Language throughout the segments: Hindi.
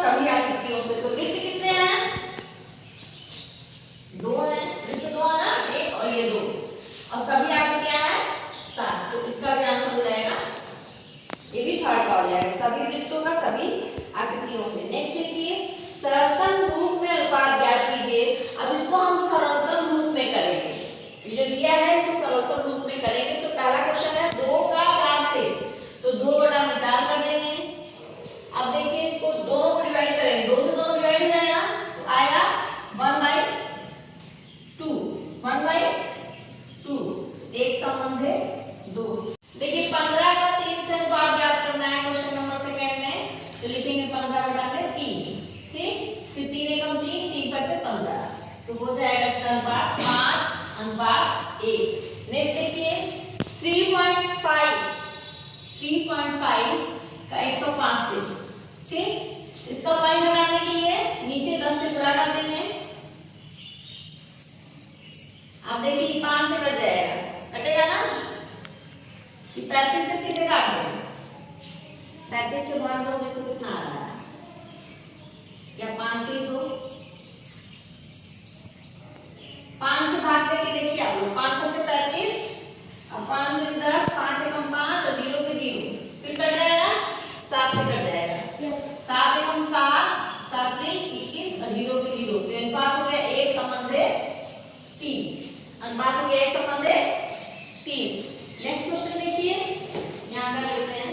सभी आकृतियों से। तो वृत्त कितने हैं? 2 है, वृत्त 2 है ना, एक और ये 2, और सभी आकृतियां हैं 7। तो इसका भी आंसर हो जाएगा, ये भी थर्ड का हो जाएगा, सभी वृत्तों का सभी आकृतियों से। नेक्स्ट देखिए, सरलतम रूप में अनुपात ज्ञात कीजिए। अब इसको हम सरलतम रूप में करेंगे, ये जो दिया है इसको सरलतम रूप में करेंगे। तो पहला क्वेश्चन है 2 का 4 से, तो 2/4 कर देंगे। अब देखिए इसको दोनों को डिवाइड करेंगे, 2 से दोनों डिवाइड हो जाएगा, तो आएगा 1/2, 1/2, एक संबंध है 2। देखिए 15 का 3 से अनुपात ज्ञात करना है क्वेश्चन नंबर सेकंड में, तो लिखेंगे 15/3, ठीक, फिर 3 एकम 3, 3 5 15, तो हो जाएगा इसका अनुपात 5:1। नेक्स्ट देखिए 3.5 का 105 से, ठीक, इसका पॉइंट हटाने के लिए नीचे 10 से गुणा कर देंगे। अब देखिए 5 से कट जाएगा, कटेगा ना, कि 35 से सीधे काट देंगे, 35 से भाग दोगे तो कितना आ रहा है, या 5 से दो, 5 से भाग करके देखिए आप लोग, 5 से 35, अब 5 दूनी 10, 5 एकम 5 और 0 के 0, फिर कट जाएगा, 7 से कट जाएगा, 7 एकम 7, 7 3 21 और 0 के 0, तो अनुपात हो गया 1 संबंध 30, अनुपात हो गया 1 संबंध 30। नेक्स्ट क्वेश्चन देखिए, यहाँ कर लेते हैं,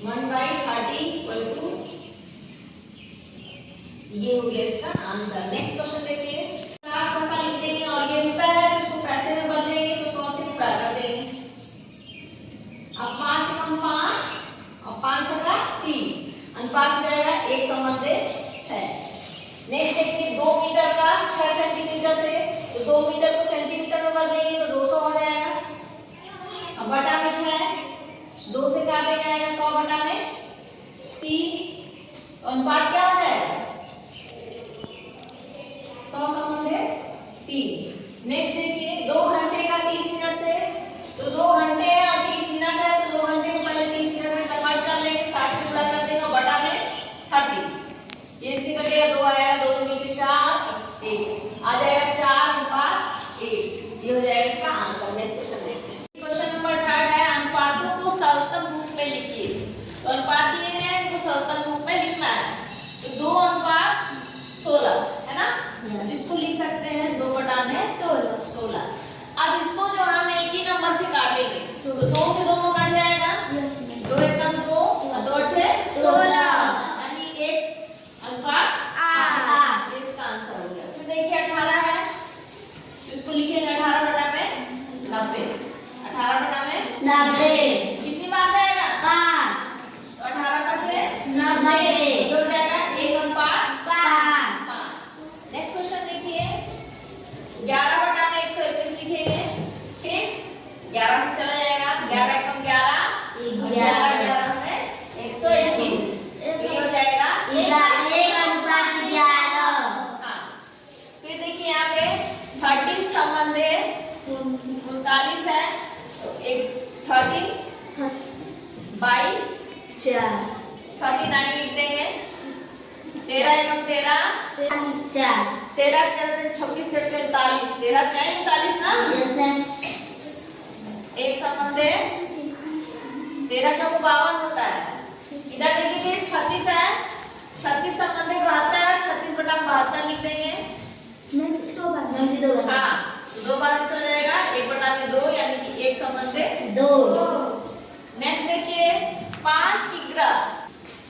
वन बाई 30 इक्वल टू, ये हो गया इसका आंसर। नेक्स्ट क्वेश्चन देखिए, 50 पैसा लिख देंगे और ये रुपया है तो इसको पैसे में बदलेंगे तो 100 से गुणा कर देंगे। अब 5 एकम 5 और 5 छक्का 30, अनुपात हो जाएगा 1 संबंध 6। नेक्स्ट देखिए 2 मीटर का 6 सेंटीमीटर से, तो 2 मीटर को सेंटीमीटर में बदलेंगे तो 200 हो जाएगा। अब बटा में 6, 2 से काटे जाएगा 100 बटा में 3, तो अनुपात क्या हो जाएगा 100 संबंध 3। नेक्स्ट देखिए 2 घंटे का 30 मिनट से, तो 2 घंटे और 30 मिनट है, तो 2 घंटे को पहले 30 मिनट में कन्वर्ट कर लेंगे, 60 में गुणा कर देंगे, बटा में 30, ये इससे कटेगा 2 आएगा, 2 दूनी 4, 1 आ जाएगा, 4:1, ये हो जाएगा इसका आंसर। नेक्स्ट क्वेश्चन देखते हैं, क्वेश्चन नंबर 3 है, अनुपातों को सरलतम रूप में लिखिए। तो अनुपात दिए गए हैं, इनको सरलतम रूप में लिखना है, तो 2:16 है ना, इसको लिख सकते हैं 2/16। अब इसको जो हम एक ही नंबर से काटेंगे, तो 2 से दोनों कट जाएगा, 2 एकम 2 और 2 अठे 16, यानी 1 अनुपात 8, ये इसका आंसर हो गया। फिर देखिए 18 है, तो इसको लिखेंगे 18 बटा में 90, 18 बटा में 90, कितनी बार जाएगा 5, तो 18 का 6 90, हो जाएगा 1 अनुपात 5। नेक्स्ट क्वेश्चन देखिए, 11 बटा में 121 लिखेंगे, ठीक, 11 से चला जाएगा, 11 एकम 11, 11 में 180, ये हो जाएगा 1 अनुपात 11। हाँ, फिर देखिए यहाँ पे 13 संबंध 39 है, तो एक 13 बाई 4, 39 लिख देंगे, 13 एकम 13, 4, 13 26 39, 13 39 ना, एक संबंध 13 चौको 52 होता है। इधर देखिए 36 है, 36 संबंध 72, 36 बटा 72 लिख देंगे, हाँ 2 बार चल जाएगा, 1 बटा में 2, यानी कि 1 संबंध 2। नेक्स्ट देखिए 5 किग्रा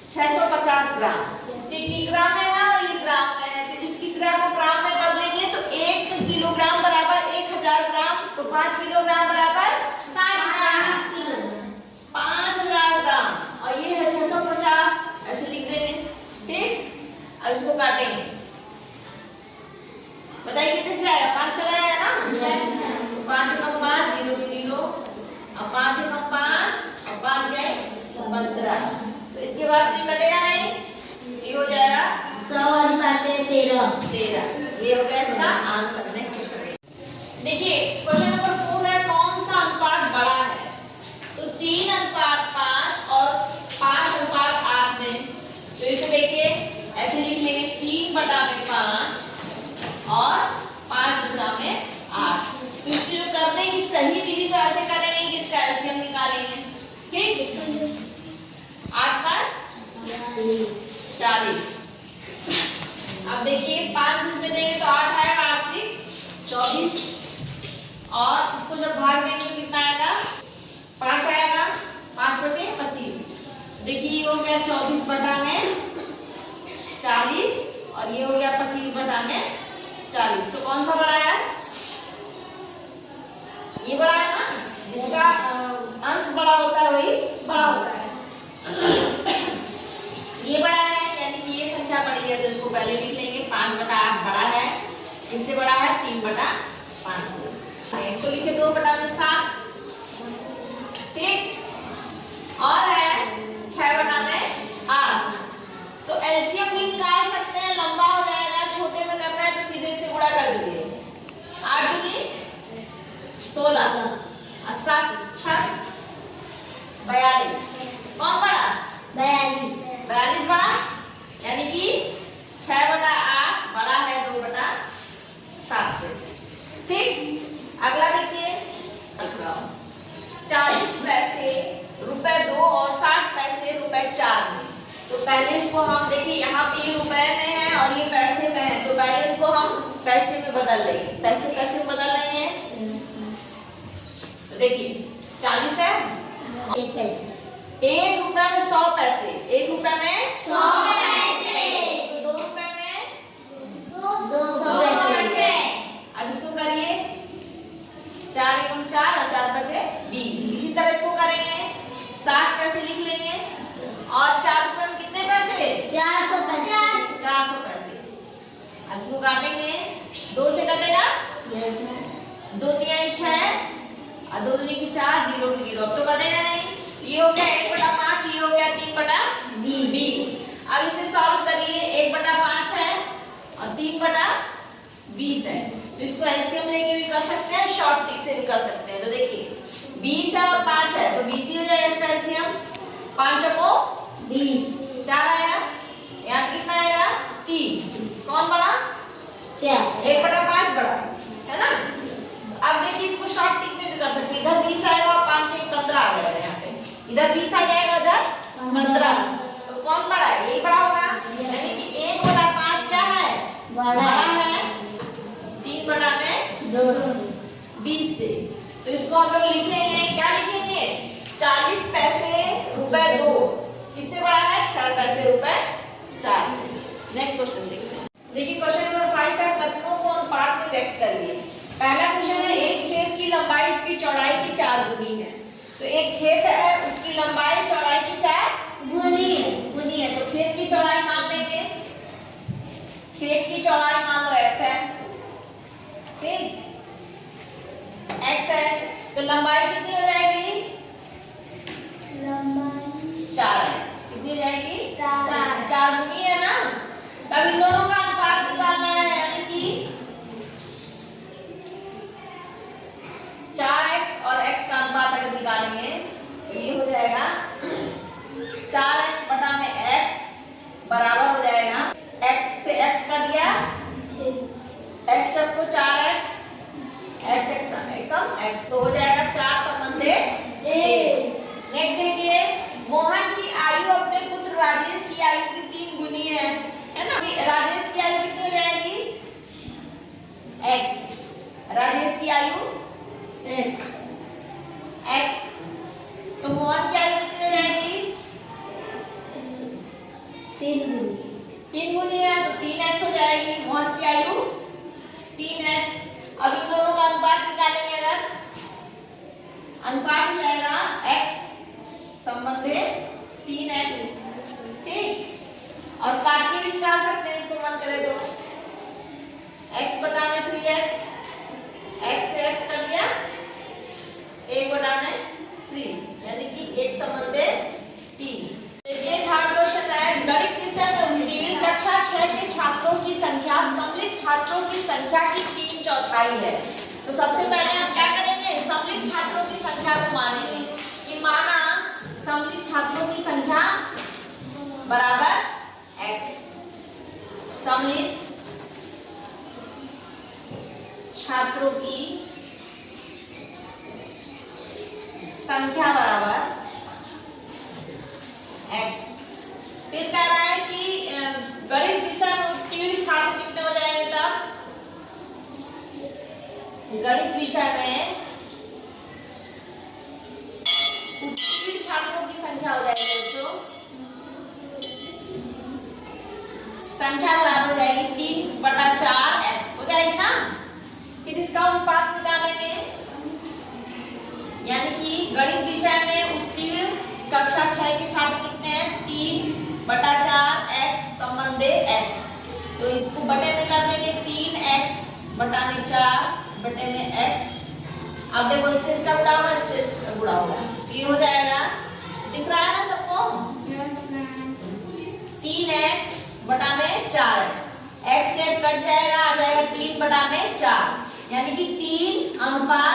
650 ग्राम, किग्रा में है और ये ग्राम में है, तो इस किग्रा को ग्राम में बदलेंगे तो 1 किलोग्राम बराबर 1000 ग्राम, तो 5 किलोग्राम बराबर 5000 ग्राम, और ये है 650, ऐसे लिख देंगे, ठीक। अब इसको काटेंगे, बताइए कितने से आएगा, 5 चला जाएगा ना, तो 5 एकम 5, 0 के 0, अब 5 एकम 5 और 5 जाए 15, तो इसके बाद नहीं कटेगा, नहीं, ये हो जाएगा 100/13, ये हो गया इसका आंसर। नेक्स्ट क्वेश्चन देखिए, क्वेश्चन नंबर 4 है, कौन सा अनुपात बड़ा है, तो 3 अनुपात निकालेंगे। ठीक, 8 पर 40। अब देखिए 5 इसमें देंगे तो 8 आएगा, 8 की 24, और इसको जब भाग देंगे तो कितना आएगा, 5 आएगा, 5 बचे 25। देखिए ये हो गया 24 बटा में 40 और ये हो गया 25 बटा में 40। तो कौन सा बड़ा है, ये बड़ा है ना, जिसका अंश बड़ा होता है वही बड़ा होता है। ये बड़ा है यानी कि ये संख्या बड़ी है तो इसको पहले लिख लेंगे, 5 बटा 8 बड़ा है, इससे बड़ा है 3 बटा 5। इसको लिखे 2 बटा में 7। ठीक, और है 6 बटा में 8। तो एलसीएम भी निकाल सकते हैं, लंबा हो जाएगा, छोटे में करना है तो सीधे से गुणा कर दीजिए। 8 दूनी 16 और 7 6 42। कौन बड़ा, 42 बड़ा, यानी कि 6 बटा 8 बड़ा है 2 बटा 7 से। ठीक, अगला देखिए, 40 पैसे रुपए 2 और 60 पैसे रुपए 4 में। तो पहले इसको हम देखिए, यहाँ पे ये रुपए में है और ये पैसे में है, तो पहले इसको हम पैसे में बदल लेंगे। पैसे कैसे में बदल लेंगे, तो देखिए 40 है, 1 पैसे, 1 रुपए में 100 पैसे, 1 रुपए में 100 पैसे, तो 2 रुपए में 200 पैसे। अब इसको करिए, 4 एकम 4 और 4 बचे 20। इसी तरह इसको करेंगे, 60 पैसे लिख लेंगे और 4 रुपए में कितने पैसे, 400 पैसे, 400 पैसे। अब इसको काटेंगे, 2 से कटेगा, 2 तिहाई 6 और 2 दूनी की 4, 0 की 0, अब तो कटेगा नहीं। ये हो गया 1 बटा 5, ये हो गया 3 बटा 20। अब इसे सॉल्व करिए, 1 बटा 5 है और 3 बटा 20 है, तो इसको एलसीएम लेके भी कर सकते हैं, शॉर्ट ट्रिक से भी कर सकते हैं। तो देखिए 20 है और 5 है तो 20 ही हो जाएगा इसका एलसीएम। 5 को 20, 4 आया, यहाँ कितना आएगा 3। कौन बड़ा, 4, 1 बटा 5 बड़ा है ना। अब देखिए इसको शॉर्ट ट्रिक में भी कर सकते हैं, इधर 20 आएगा और 5 से 15 आ जाएगा, यहाँ पे इधर 20 आ जाएगा, उधर 15, तो कौन बड़ा है, ये बड़ा होगा, यानी कि 1 बटा 5 क्या है, बड़ा है 3 बटा में 20 से। तो इसको हम लोग लिखेंगे, क्या लिखेंगे, 40 पैसे रुपए 2 किससे बड़ा है, 6 पैसे रुपए 4। नेक्स्ट क्वेश्चन देखते हैं। देखिए क्वेश्चन नंबर 5 है, कथनों को अनुपात में व्यक्त करिए। पहला क्वेश्चन है, एक खेत की लंबाई उसकी चौड़ाई की 4 गुनी है। तो एक खेत है, उसकी लंबाई चौड़ाई की 4 गुनी है, तो खेत की चौड़ाई मान लेंगे, खेत की चौड़ाई मान लो x है। ठीक, x है तो लंबाई कितनी हो जाएगी, लंबाई 4x, कितनी हो जाएगी, 4 गुनी है ना। तब इन दोनों का अनुपात निकालना है, यानी कि 4x और x का अनुपात अगर निकालेंगे तो ये हो जाएगा 4x बटा में x बराबर हो जाएगा, x से x कट गया, x सबको 4x, x एकदम x, तो हो जाएगा 4 संबंधे 1। नेक्स्ट देखिए, मोहन की आयु अपने पुत्र राजेश की आयु की 3 गुनी है ना। राजेश की आयु कितनी हो जाएगी, x, राजेश की आयु x, तो मोहन की आयु कितनी हो जाएगी, 3 गुनी है तो 3x हो जाएगी, मोहन की आयु 3x। अब इन दोनों का अनुपात निकालेंगे, अगर अनुपात हो जाएगा x संबंध से 3x। ठीक, और काट के भी निकाल सकते हैं, इसको मन करे तो x बटा में 3x, x से x कट गया, 1 बटा में 3, यानी कि 1 संबंध 3। ये थर्ड क्वेश्चन है, गणित विषय में उत्तीर्ण कक्षा 6 के छात्रों की संख्या सम्मिलित छात्रों की संख्या की 3/4 है। तो सबसे पहले हम क्या करेंगे, सम्मिलित छात्रों की संख्या को मानेंगे कि माना सम्मिलित छात्रों की संख्या बराबर x, सम्मिलित छात्रों की संख्या बराबर विषय में उत्तीर्ण छात्रों की संख्या हो जाएगी बच्चों, संख्या बराबर हो जाएगी 3/4x हो जाएगी ना। फिर इसका अनुपात निकालेंगे, यानी कि गणित विषय में उत्तीर्ण कक्षा 6 के छात्र कितने हैं, 3/4x संबंधे x, तो इसको बटे में कर देंगे 3x बटाने 4 बटे में x। अब देखो इससे इसका गुणा होगा, इससे गुणा होगा, 3 हो जाएगा, दिख रहा है ना सबको, 3x बटाने 4x, x से कट जाएगा, आ जाएगा 3/4, यानी कि 3 अनुपात